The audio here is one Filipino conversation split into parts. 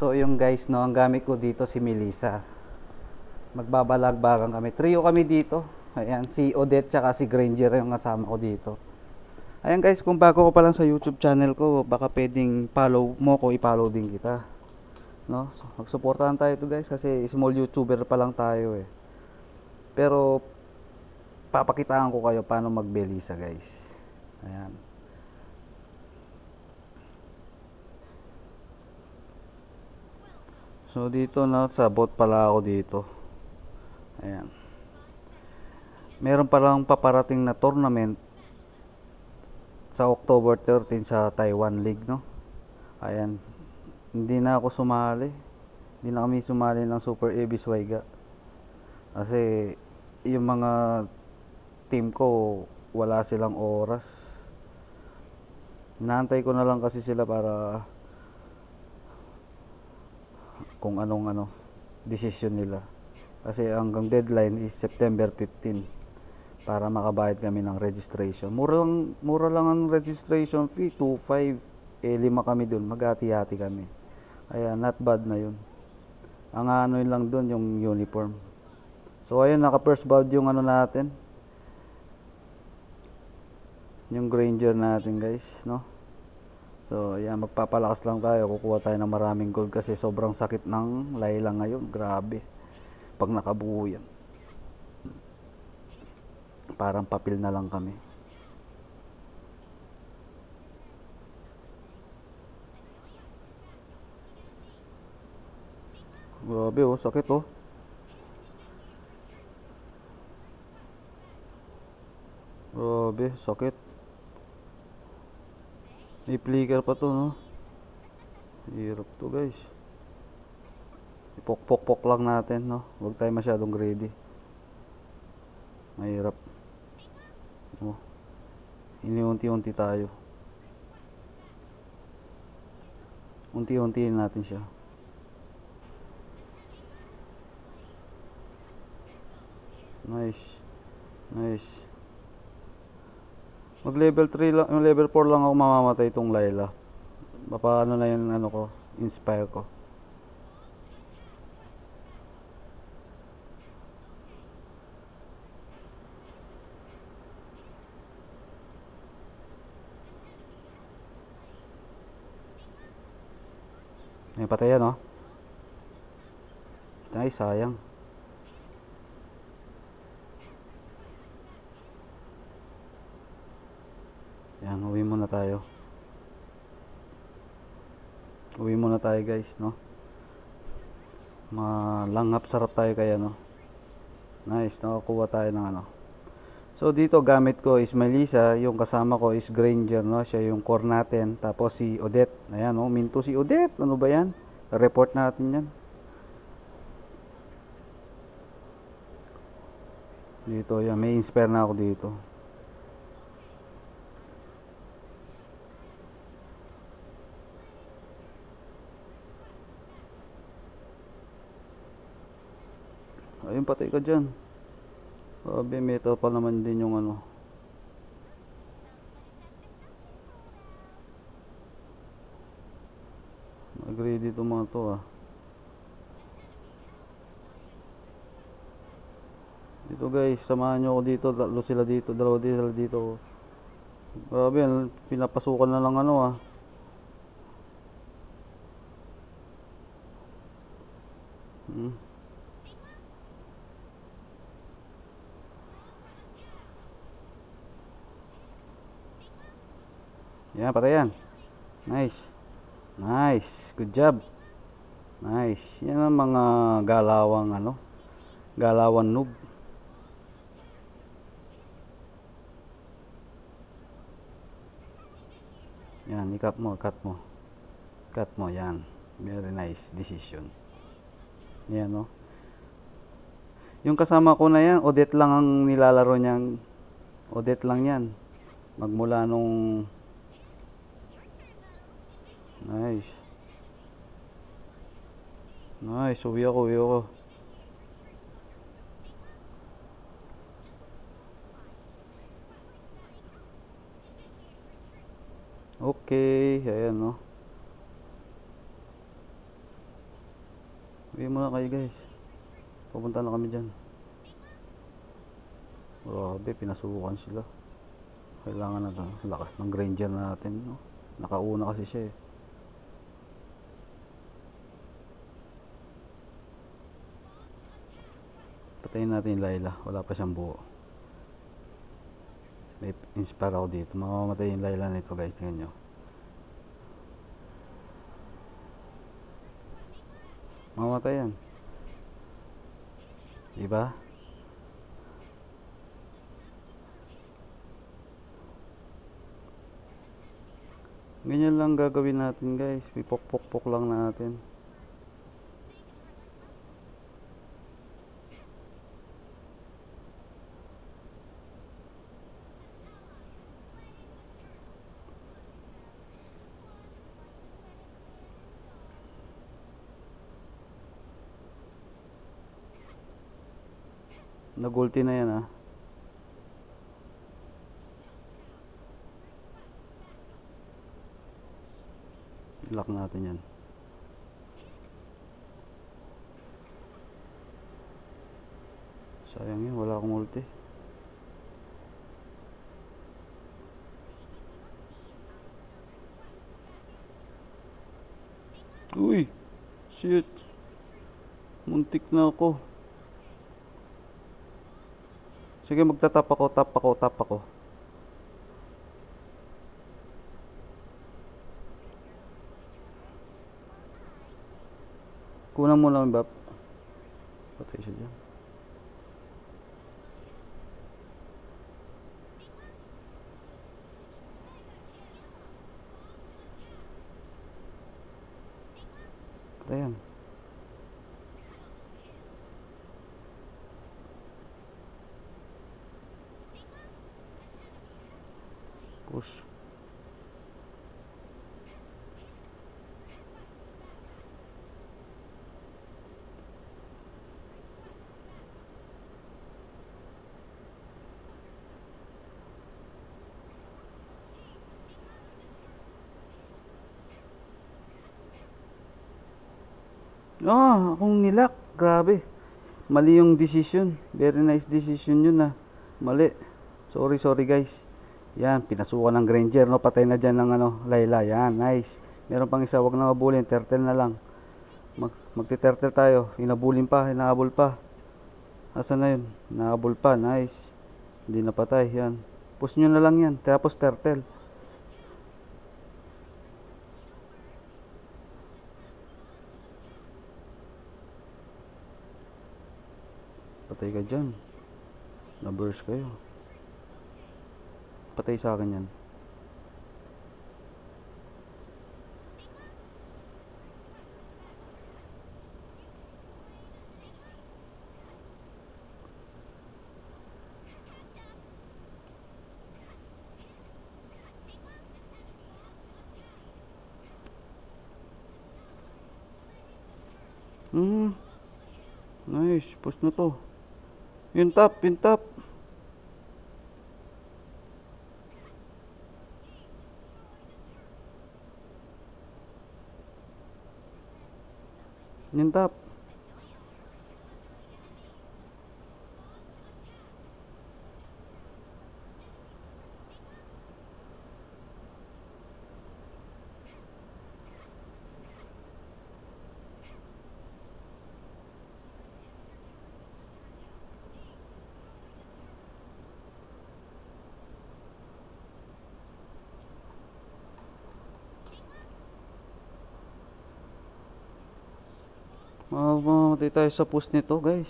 So yung guys, no, ang gamit ko dito si Melissa. Magbabalagbagan kami. Trio kami dito. Ayan, si Odette tsaka si Granger yung kasama ko dito. Ayan guys, kung bago ko pa lang sa YouTube channel ko, baka pwedeng follow mo ko, i-follow din kita. No? So, magsuportahan tayo to guys kasi small YouTuber pa lang tayo eh. Pero papakitaan ko kayo paano magbelisa guys. Ayan. So dito na sa bot pala ako dito. Ayan. Meron palang paparating na tournament sa October 13 sa Taiwan League, no? Ayan. Hindi na ako sumali. Hindi na kami sumali ng Super Abyss Waiga. Kasi yung mga team ko wala silang oras. Inaantay ko na lang kasi sila para kung anong decision nila. Kasi hanggang deadline is September 15 para makabayad kami ng registration. Mura lang ang registration fee, 2.5. 5 kami dun, maghati-hati kami. Kaya not bad na yun. Ang ano yun lang dun, yung uniform. So ayun, naka first bout yung natin. Yung Granger natin guys, no? So ayan, magpapalakas lang tayo. Kukuha tayo ng maraming gold kasi sobrang sakit ng Layla ngayon. Grabe. Pag nakabuo yan, parang papel na lang kami. Grabe oh, sakit oh. Grabe, sakit. May flicker pa to, no? Hirap to guys. Ipok-pok-pok lang natin, no? Huwag tayo masyadong greedy. Mahirap. Oh. Iniunti-unti tayo. Unti-untiin natin siya. Nice. Nice. Mag level 3 lang, level 4 lang ako mamamatay itong Layla. Paano na yung ko, inspire ko. May patay yan, oh. Ay, sayang. Yan, uwi muna tayo. Uwi muna tayo guys, no? Malanghap sarap tayo kaya, no? Nice, nakakuha tayo ng So dito gamit ko is Melissa, yung kasama ko is Granger, no? Siya yung core natin, tapos si Odette. Ayan, no? Minto si Odette. Ano ba yan? Report natin yan. Dito, yan. May inspire na ako dito. Ayun, patay ka dyan. Sabi, metal pa naman din yung Agree dito mga to, Dito guys, samahan nyo ako dito. Tatlo sila dito, dalawa din sila dito. Grabe, pinapasukan na lang Yan, patayan. Nice. Nice. Good job. Nice. Yan ang mga galawang galawan noob. Yan, i-cut mo, cut mo. Cut mo, yan. Very nice decision. Yan, no? Yung kasama ko na yan, Odette lang ang nilalaro niyang. Odette lang yan. Magmula nung Nice. Nice, uwi ako. Okay, ayan, no? Uwi muna kayo guys. Pupunta na kami dyan. Grabe, pinasukan sila. Kailangan na to. Lakas ng Granger natin, no? Nakauna kasi siya eh. Patayin natin yung Layla. Wala pa siyang buo. May inspire ako dito. Mamamatay yung Layla nito guys. Tingnan nyo. Mamamatay yan. Diba? Ganyan lang gagawin natin guys. Pipok-pok-pok lang natin. Nag-ulti na yan ah. Lock natin yan. Sayang yun, wala akong ulti. Uy! Shit! Muntik na ako. Sige, magtatap ako, tap ako, tap ako. Kunan mo lang, Bap. Patay siya dyan. Patay yan. Push. Akong nilak. Grabe. Mali yung decision. Very nice decision yun ah. Mali. Sorry guys. Yan, pinasukan ng Granger, no? Patay na dyan ng Layla. Yan, nice. Meron pang isa, wag na mabulin. Turtle na lang. Magti-turtle tayo. Hinahabol pa. Asan na yun? Hinahabol pa, nice. Hindi na patay, yan. Push nyo na lang yan. Tapos turtle. Patay ka dyan. Na-burst kayo. Patay sa akin yan. Nice. Push na to. Yung top. Yung top. Mamamatay tayo sa push nito guys.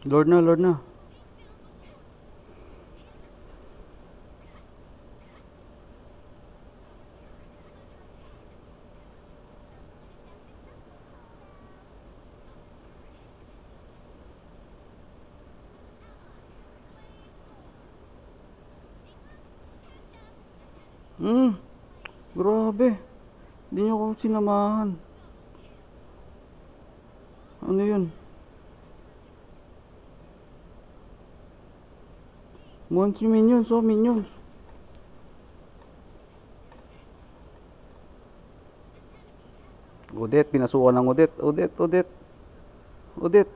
Lord na, Lord na. Grabe. Hindi niyo ako sinamahan. Ano yun? Monsi minions, oh minions. Odette, pinasukan ng Odette. Odette, Odette. Odette.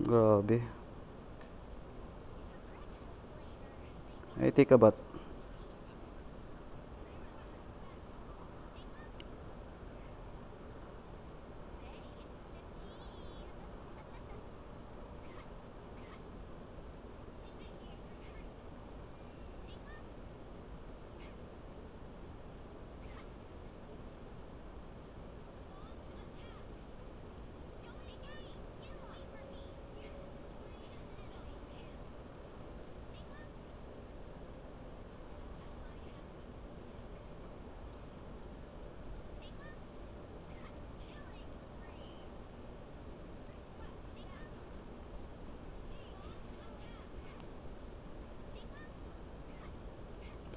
Grabe. Ay, take a bath.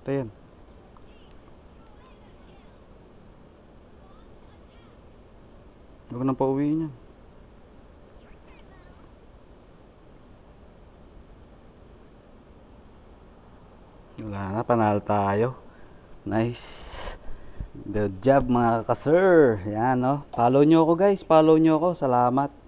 Ayan. Huwag nang pauwi niya. Wala na, panalo tayo. Nice. Good job mga ka-sir. Yan, no. Follow nyo ako guys. Follow nyo ako. Salamat.